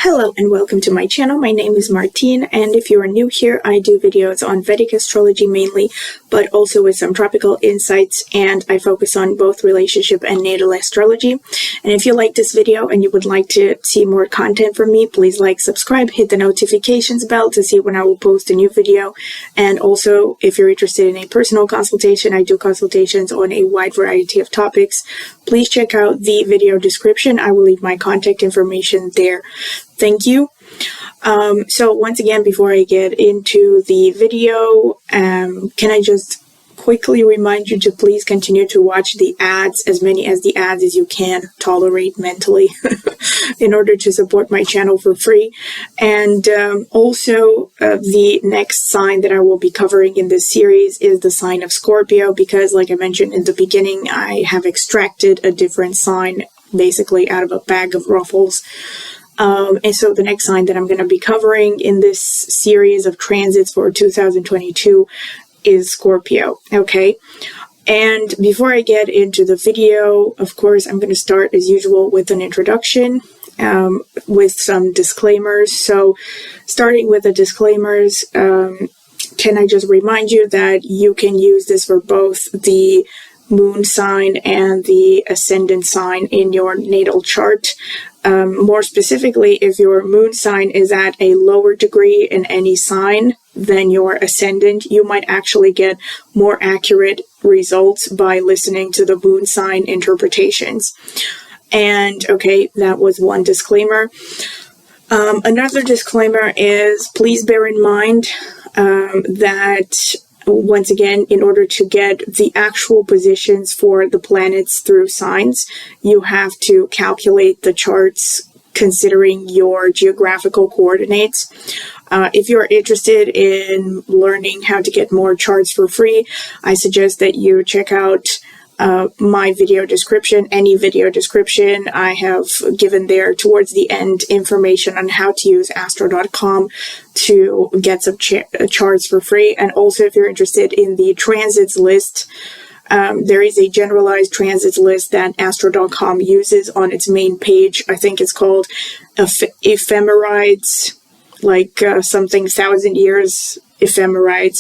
Hello and welcome to my channel. My name is Martine, and if you are new here, I do videos on Vedic astrology mainly, but also with some tropical insights, and I focus on both relationship and natal astrology. And if you like this video and you would like to see more content from me, please like, subscribe, hit the notifications bell to see when I will post a new video. And also, if you're interested in a personal consultation, I do consultations on a wide variety of topics. Please check out the video description. I will leave my contact information there. Thank you. So once again, before I get into the video, can I just quickly remind you to please continue to watch the ads, as many as the ads as you can tolerate mentally, in order to support my channel for free. And also, the next sign that I will be covering in this series is the sign of Scorpio, because like I mentioned in the beginning, I have extracted a different sign basically out of a bag of ruffles. And so the next sign that I'm going to be covering in this series of transits for 2022 is Scorpio, okay? And before I get into the video, of course, I'm going to start as usual with an introduction, with some disclaimers. So starting with the disclaimers, can I just remind you that you can use this for both the moon sign and the ascendant sign in your natal chart. More specifically, if your moon sign is at a lower degree in any sign than your ascendant, you might actually get more accurate results by listening to the moon sign interpretations. And okay, that was one disclaimer. Another disclaimer is please bear in mind that once again, in order to get the actual positions for the planets through signs, you have to calculate the charts considering your geographical coordinates. If you're interested in learning how to get more charts for free, I suggest that you check out my video description, any video description. I have given there towards the end information on how to use astro.com to get some charts for free. And also, if you're interested in the transits list, there is a generalized transits list that astro.com uses on its main page. I think it's called Ephemerides, like something 1,000 years ephemerides.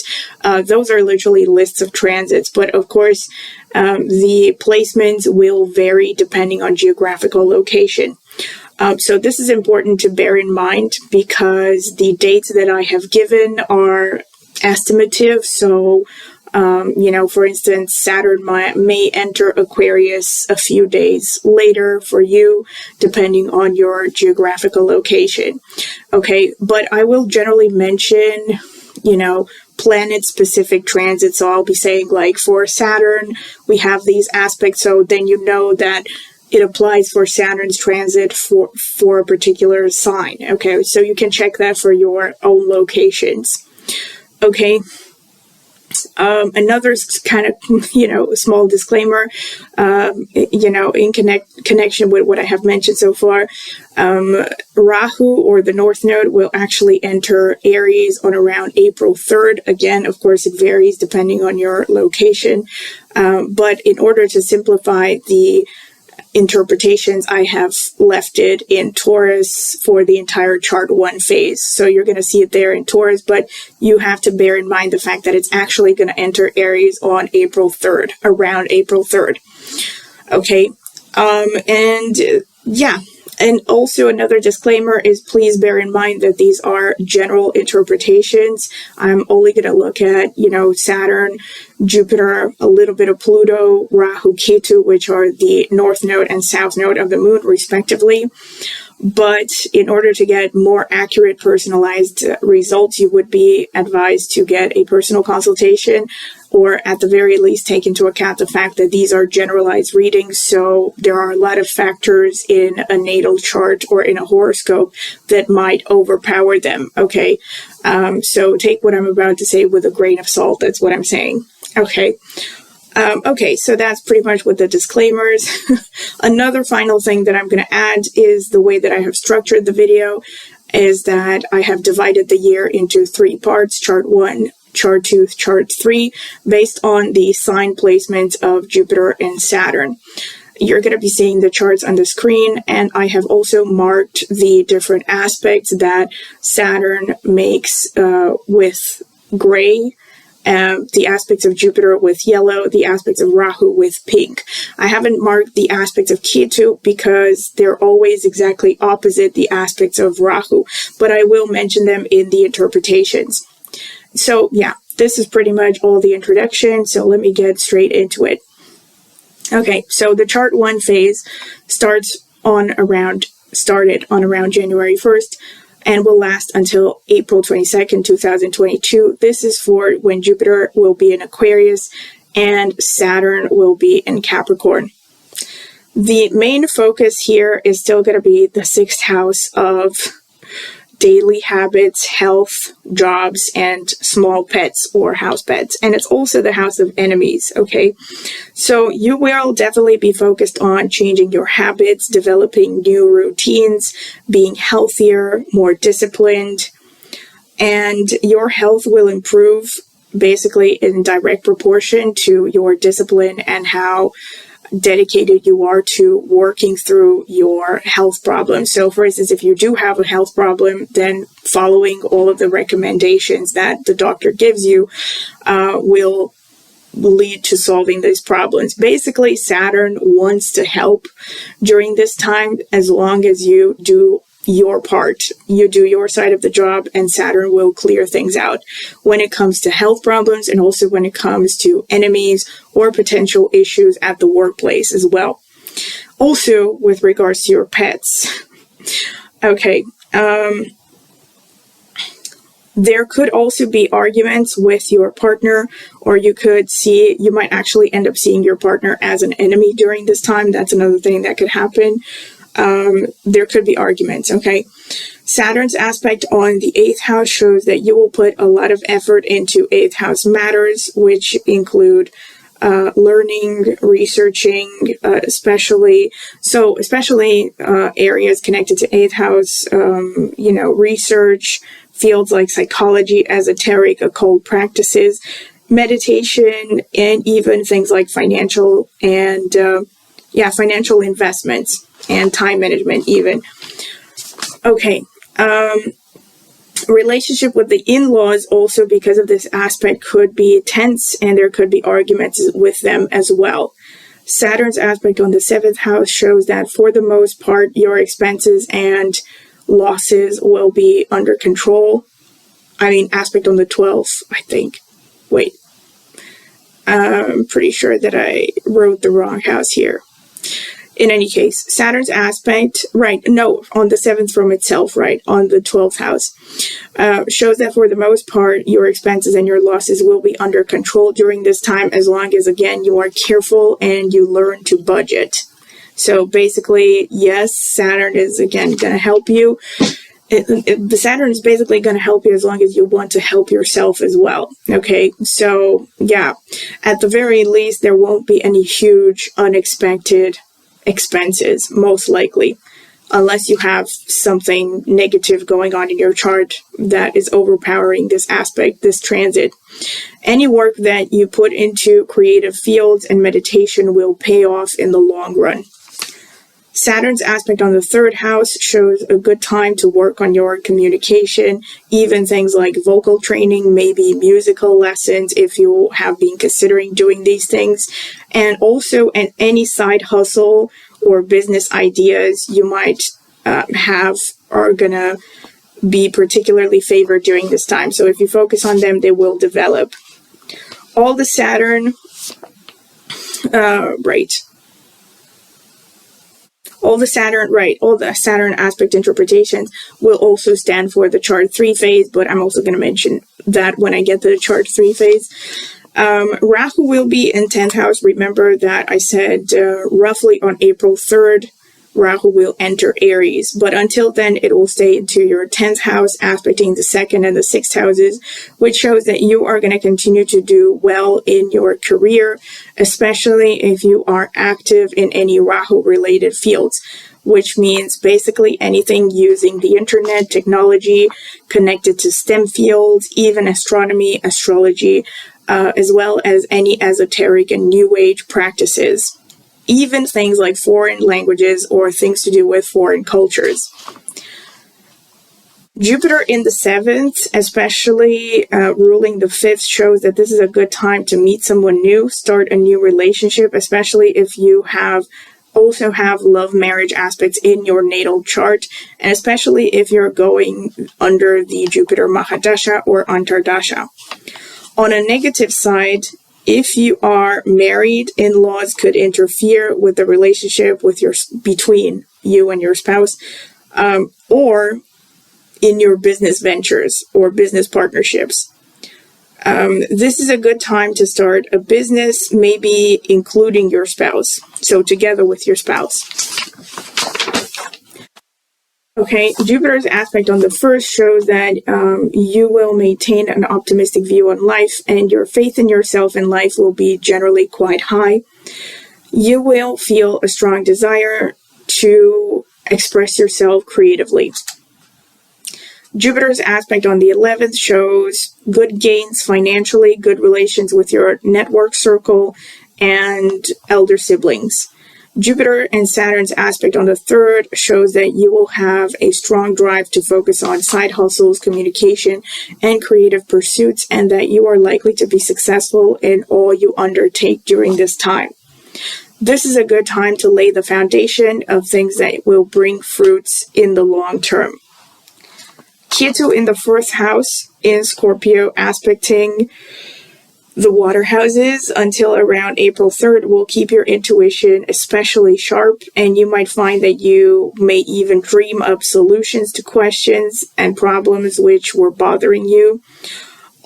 Those are literally lists of transits, but of course, the placements will vary depending on geographical location. So this is important to bear in mind because the dates that I have given are estimative. So, for instance, Saturn may enter Aquarius a few days later for you, depending on your geographical location. Okay, but I will generally mention, planet-specific transits. So I'll be saying, like, for Saturn, we have these aspects, so then you know that it applies for Saturn's transit for a particular sign. Okay, so you can check that for your own locations. Okay. Another kind of, small disclaimer, in connection with what I have mentioned so far, Rahu, or the North Node, will actually enter Aries on around April 3rd. Again, of course, it varies depending on your location. But in order to simplify the interpretations, I have left it in Taurus for the entire chart one phase. So you're going to see it there in Taurus, but you have to bear in mind the fact that it's actually going to enter Aries on April 3rd, around April 3rd. Okay. And also another disclaimer is please bear in mind that these are general interpretations. I'm only going to look at, Saturn, Jupiter, a little bit of Pluto, Rahu, Ketu, which are the North Node and South Node of the Moon, respectively. But in order to get more accurate personalized results, you would be advised to get a personal consultation, or at the very least take into account the fact that these are generalized readings. So there are a lot of factors in a natal chart or in a horoscope that might overpower them. Okay. So take what I'm about to say with a grain of salt. That's what I'm saying. Okay. Okay, so that's pretty much with the disclaimers. Another final thing that I'm going to add is the way that I have structured the video is that I have divided the year into 3 parts, chart 1, chart 2, chart 3, based on the sign placements of Jupiter and Saturn. you're going to be seeing the charts on the screen, and I have also marked the different aspects that Saturn makes with gray, the aspects of Jupiter with yellow, the aspects of Rahu with pink. I haven't marked the aspects of Ketu because they're always exactly opposite the aspects of Rahu, but I will mention them in the interpretations. So yeah, this is pretty much all the introduction, so let me get straight into it. Okay, so the chart 1 phase started on around January 1st and will last until April 22nd, 2022. This is for when Jupiter will be in Aquarius and Saturn will be in Capricorn. The main focus here is still going to be the 6th house of daily habits, health, jobs, and small pets or house pets. And it's also the house of enemies, okay? So you will definitely be focused on changing your habits, developing new routines, being healthier, more disciplined, and your health will improve basically in direct proportion to your discipline and how dedicated you are to working through your health problems. So for instance, if you do have a health problem, then following all of the recommendations that the doctor gives you will lead to solving these problems. Basically, Saturn wants to help during this time as long as you do your part. You do your side of the job and Saturn will clear things out when it comes to health problems and also when it comes to enemies or potential issues at the workplace as well. Also, with regards to your pets. Okay, there could also be arguments with your partner, or you might actually end up seeing your partner as an enemy during this time. That's another thing that could happen. There could be arguments, okay? Saturn's aspect on the 8th house shows that you will put a lot of effort into 8th house matters, which include learning, researching, especially areas connected to 8th house, research, fields like psychology, esoteric, occult practices, meditation, and even things like financial investments and time management even. Okay, relationship with the in-laws also, because of this aspect, could be tense and there could be arguments with them as well. Saturn's aspect on the 7th house shows that for the most part, your expenses and losses will be under control. Aspect on the 12th, I think. Wait. I'm pretty sure that I wrote the wrong house here. In any case, Saturn's aspect, on the 7th from itself, on the 12th house, shows that for the most part, your expenses and your losses will be under control during this time, as long as, again, you are careful and you learn to budget. So basically, yes, Saturn is, again, going to help you. The Saturn is basically going to help you as long as you want to help yourself as well. Okay, so yeah, at the very least, there won't be any huge unexpected expenses, most likely, unless you have something negative going on in your chart that is overpowering this aspect, this transit. Any work that you put into creative fields and meditation will pay off in the long run. Saturn's aspect on the 3rd house shows a good time to work on your communication, even things like vocal training, maybe musical lessons if you have been considering doing these things, and also any side hustle or business ideas you might have are going to be particularly favored during this time. So if you focus on them, they will develop. All the Saturn aspect interpretations will also stand for the chart 3 phase, but I'm also going to mention that when I get to the chart 3 phase. Rahu will be in 10th house. Remember that I said roughly on April 3rd, Rahu will enter Aries, but until then it will stay into your 10th house, aspecting the 2nd and the 6th houses, which shows that you are going to continue to do well in your career, especially if you are active in any Rahu related fields, which means basically anything using the internet, technology, connected to STEM fields, even astronomy, astrology, as well as any esoteric and new age practices. even things like foreign languages or things to do with foreign cultures. Jupiter in the 7th, especially ruling the 5th, shows that this is a good time to meet someone new, start a new relationship, especially if you also have love marriage aspects in your natal chart, and especially if you're going under the Jupiter Mahadasha or Antardasha. On a negative side, if you are married, in-laws could interfere with the relationship between you and your spouse, or in your business ventures or business partnerships. This is a good time to start a business, maybe including your spouse, so together with your spouse. Okay, Jupiter's aspect on the 1st shows that you will maintain an optimistic view on life, and your faith in yourself and life will be generally quite high. You will feel a strong desire to express yourself creatively. Jupiter's aspect on the 11th shows good gains financially, good relations with your network circle, and elder siblings. Jupiter and Saturn's aspect on the 3rd shows that you will have a strong drive to focus on side hustles, communication, and creative pursuits, and that you are likely to be successful in all you undertake during this time. This is a good time to lay the foundation of things that will bring fruits in the long term. Ketu in the 4th house in Scorpio, aspecting the water houses until around April 3rd, will keep your intuition especially sharp, and you might find that you may even dream up solutions to questions and problems which were bothering you.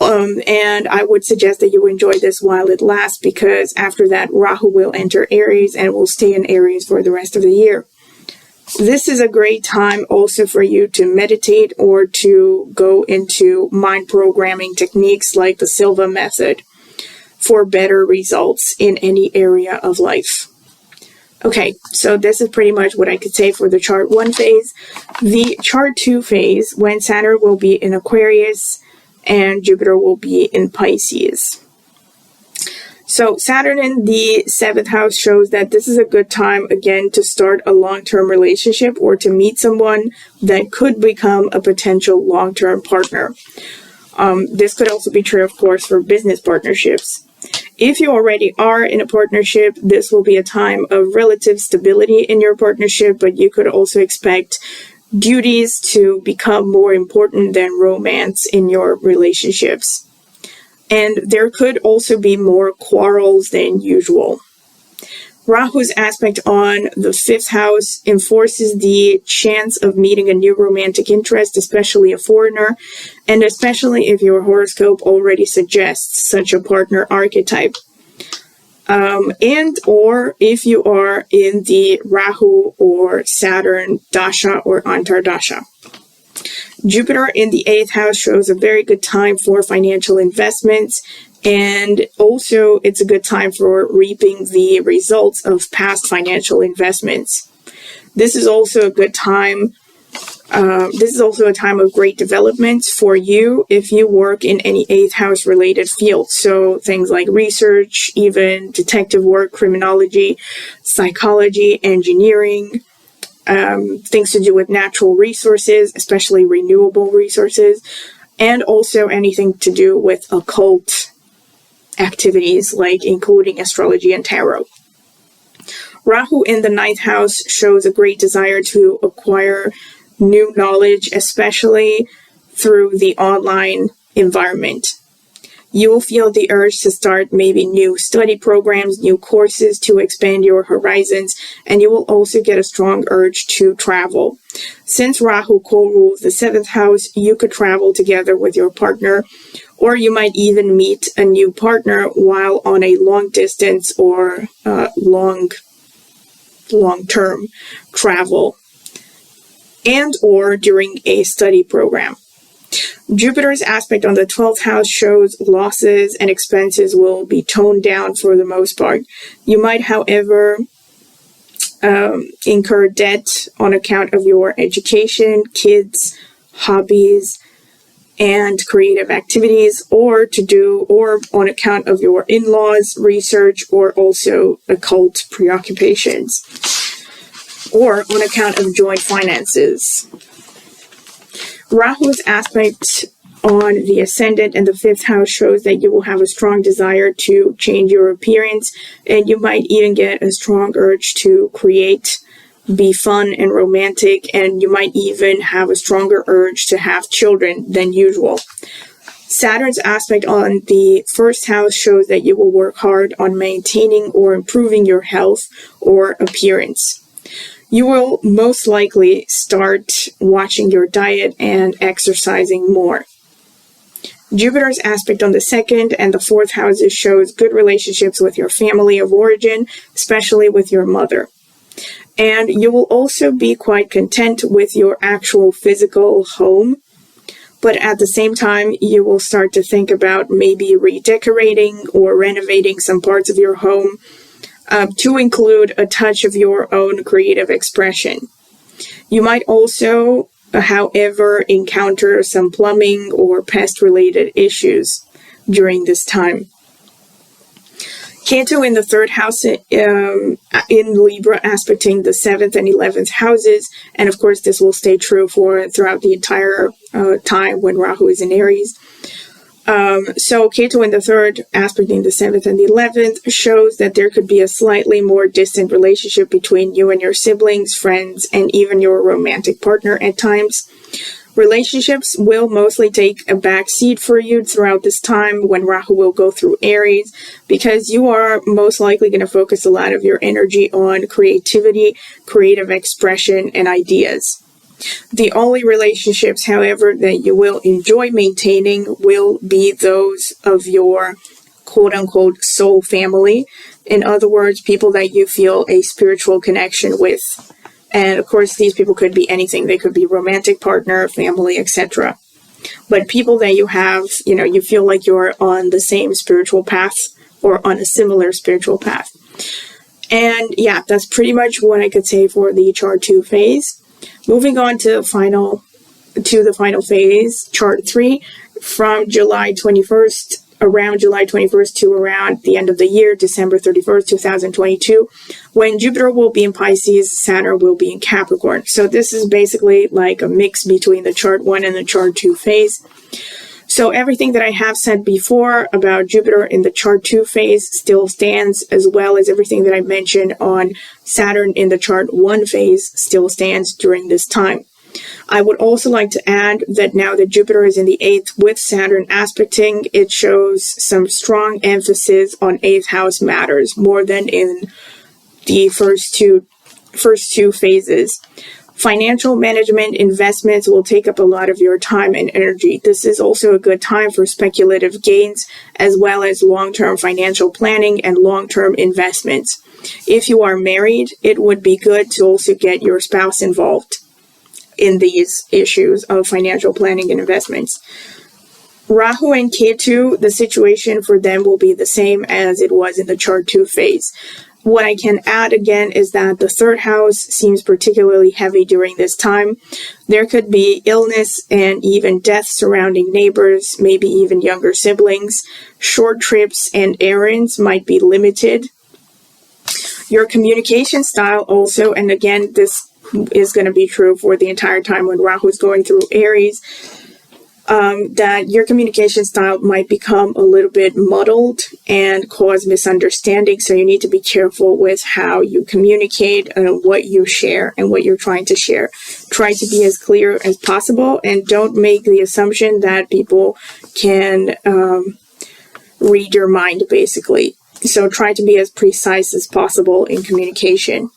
And I would suggest that you enjoy this while it lasts, because after that, Rahu will enter Aries and will stay in Aries for the rest of the year. This is a great time also for you to meditate or to go into mind programming techniques like the Silva method for better results in any area of life. Okay, so this is pretty much what I could say for the chart 1 phase. The chart 2 phase, when Saturn will be in Aquarius and Jupiter will be in Pisces. So Saturn in the 7th house shows that this is a good time, again, to start a long-term relationship or to meet someone that could become a potential long-term partner. This could also be true, of course, for business partnerships. If you already are in a partnership, this will be a time of relative stability in your partnership, but you could also expect duties to become more important than romance in your relationships. And there could also be more quarrels than usual. Rahu's aspect on the 5th house enforces the chance of meeting a new romantic interest, especially a foreigner, and especially if your horoscope already suggests such a partner archetype. And or if you are in the Rahu or Saturn Dasha or Antardasha. Jupiter in the 8th house shows a very good time for financial investments, and also it's a good time for reaping the results of past financial investments. This is also a good time. This is also a time of great development for you if you work in any 8th house related field. So things like research, even detective work, criminology, psychology, engineering, things to do with natural resources, especially renewable resources, and also anything to do with occult activities, like including astrology and tarot. Rahu in the 9th house shows a great desire to acquire new knowledge, especially through the online environment. You will feel the urge to start maybe new study programs, new courses to expand your horizons, and you will also get a strong urge to travel. Since Rahu co-rules the 7th house, you could travel together with your partner, or you might even meet a new partner while on a long distance or long-term travel, and or during a study program. Jupiter's aspect on the 12th house shows losses and expenses will be toned down for the most part. You might, however, incur debt on account of your education, kids, hobbies, and creative activities, or on account of your in-laws, research, or also occult preoccupations, or on account of joint finances. Rahu's aspect on the ascendant and the 5th house shows that you will have a strong desire to change your appearance, and you might even get a strong urge to create, be fun and romantic, and you might even have a stronger urge to have children than usual. Saturn's aspect on the 1st house shows that you will work hard on maintaining or improving your health or appearance. You will most likely start watching your diet and exercising more. Jupiter's aspect on the 2nd and the 4th houses shows good relationships with your family of origin, especially with your mother. And you will also be quite content with your actual physical home. But at the same time, you will start to think about maybe redecorating or renovating some parts of your home to include a touch of your own creative expression. You might also, however, encounter some plumbing or pest-related issues during this time. Ketu in the 3rd house in Libra, aspecting the 7th and 11th houses, and of course this will stay true throughout the entire time when Rahu is in Aries. So Ketu in the 3rd, aspecting the 7th and the 11th, shows that there could be a slightly more distant relationship between you and your siblings, friends, and even your romantic partner at times. Relationships will mostly take a back seat for you throughout this time when Rahu will go through Aries, because you are most likely going to focus a lot of your energy on creativity, creative expression, and ideas. The only relationships, however, that you will enjoy maintaining will be those of your quote-unquote soul family. In other words, people that you feel a spiritual connection with. And of course, these people could be anything. They could be romantic partner, family, etc. But people that you have, you feel like you're on the same spiritual path or on a similar spiritual path. And yeah, that's pretty much what I could say for the chart 2 phase. Moving on to the final phase, chart 3, from July 21st, around July 21st to around the end of the year, December 31st, 2022, when Jupiter will be in Pisces, Saturn will be in Capricorn. So this is basically like a mix between the chart 1 and the chart 2 phase. So everything that I have said before about Jupiter in the chart 2 phase still stands, as well as everything that I mentioned on Saturn in the chart 1 phase still stands during this time. I would also like to add that now that Jupiter is in the 8th with Saturn aspecting, it shows some strong emphasis on 8th house matters more than in the first two phases. Financial management investments will take up a lot of your time and energy. This is also a good time for speculative gains, as well as long-term financial planning and long-term investments. If you are married, it would be good to also get your spouse involved in these issues of financial planning and investments. Rahu and Ketu, the situation for them will be the same as it was in the chart 2 phase. What I can add again is that the 3rd house seems particularly heavy during this time. There could be illness and even death surrounding neighbors, maybe even younger siblings. Short trips and errands might be limited. Your communication style also, and again, this is going to be true for the entire time when Rahu is going through Aries, that your communication style might become a little bit muddled and cause misunderstanding. So you need to be careful with how you communicate and what you share and what you're trying to share. Try to be as clear as possible and don't make the assumption that people can read your mind, basically. So try to be as precise as possible in communication.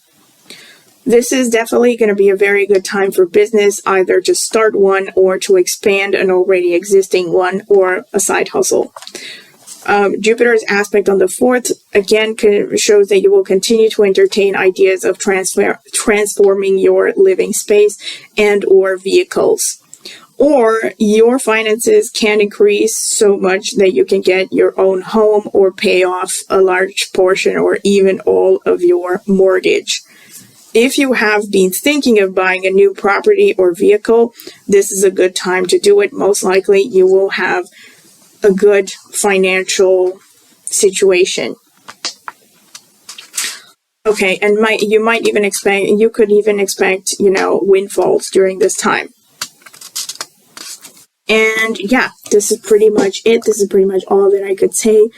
This is definitely going to be a very good time for business, either to start one or to expand an already existing one or a side hustle. Jupiter's aspect on the 4th, again, shows that you will continue to entertain ideas of transforming your living space and or vehicles. Or your finances can increase so much that you can get your own home or pay off a large portion or even all of your mortgage. if you have been thinking of buying a new property or vehicle, this is a good time to do it. Most likely you will have a good financial situation. Okay, and you could even expect, windfalls during this time. And yeah, this is pretty much it. This is pretty much all that I could say.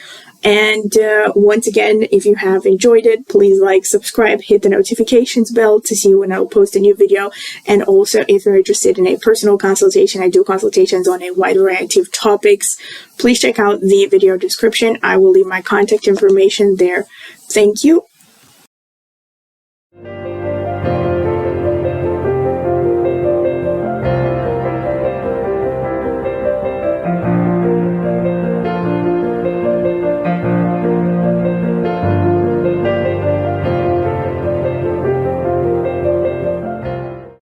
And once again, if you have enjoyed it, please like, subscribe, hit the notifications bell to see when I'll post a new video. And also, if you're interested in a personal consultation, I do consultations on a wide variety of topics. Please check out the video description. I will leave my contact information there. Thank you,